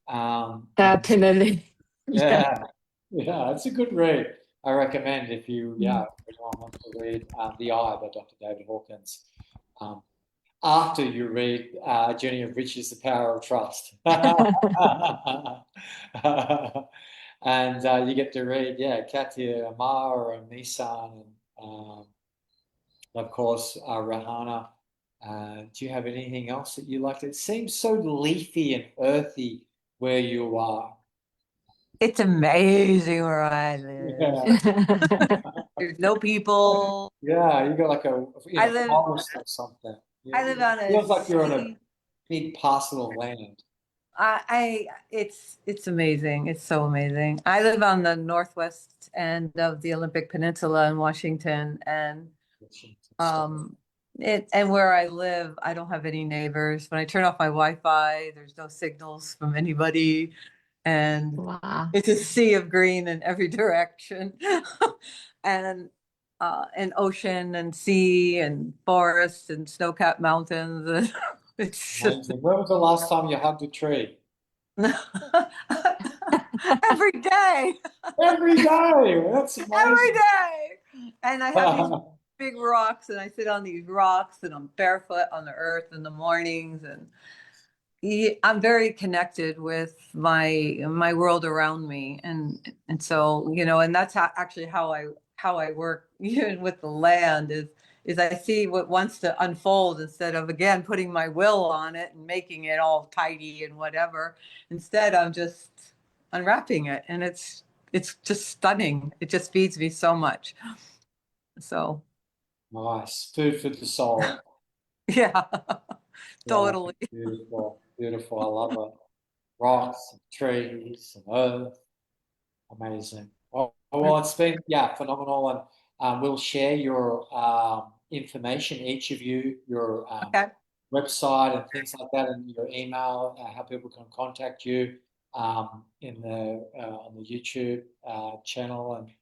And definitely. Yeah. yeah, yeah, it's a good read. I recommend if you, Mm. if anyone wants to read The Eye by Dr. David Hawkins. Um, after you read Journey of Riches, The Power of Trust. And you get to read, Katia, Amara, and Misun, and of course, Ryhana. Do you have anything else that you like? It seems so leafy and earthy where you are. It's amazing where I live. Yeah, There's no people. yeah, you got like I live forest or something. I live on It a feels like you're on a sea. big parcel of land. It's amazing. It's so amazing. I live on the northwest end of the Olympic Peninsula in Washington, and um and where I live, I don't have any neighbors. When I turn off my Wi-Fi, there's no signals from anybody, and Wow. it's a sea of green in every direction. And ocean and sea and forest and snow-capped mountains. And it's just Amazing. When was the last time you hugged a tree? every day, Every day. That's every amazing. day. And I have these big rocks, and I sit on these rocks, and I'm barefoot on the earth in the mornings, and I'm very connected with my world around me, and so and that's actually how I work even with the land is I see what wants to unfold instead of again putting my will on it and making it all tidy and whatever. Instead, I'm just unwrapping it, and it's just stunning. It just feeds me so much. So Nice. Food for the soul. yeah, Yeah, totally. beautiful. Beautiful. I love it. Rocks and trees and earth. Amazing. Well, it's been phenomenal, and we'll share your information, each of you, your Okay. website and things like that, and your email, how people can contact you in the on the YouTube channel and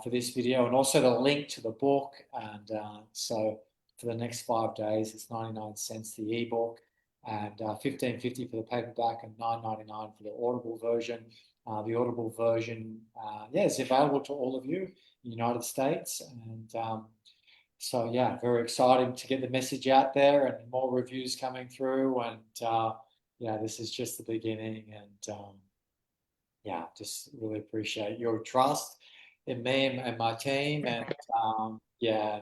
for this video, and also the link to the book. And so for the next 5 days, it's 99 cents the ebook, and 15.50 for the paperback, and 9.99 for the Audible version. The Audible version, is available to all of you in the United States, and so very exciting to get the message out there, and more reviews coming through, and this is just the beginning, and just really appreciate your trust in me and my team, and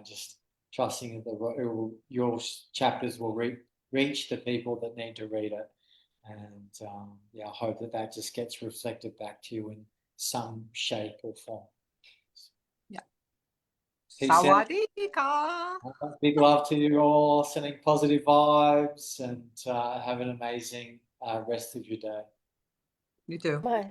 just trusting that your chapters will reach the people that need to read it. And I hope that just gets reflected back to you in some shape or form. Yeah. Peace out. Sawadee ka. Big love to you all, sending positive vibes, and have an amazing rest of your day. You too. Bye.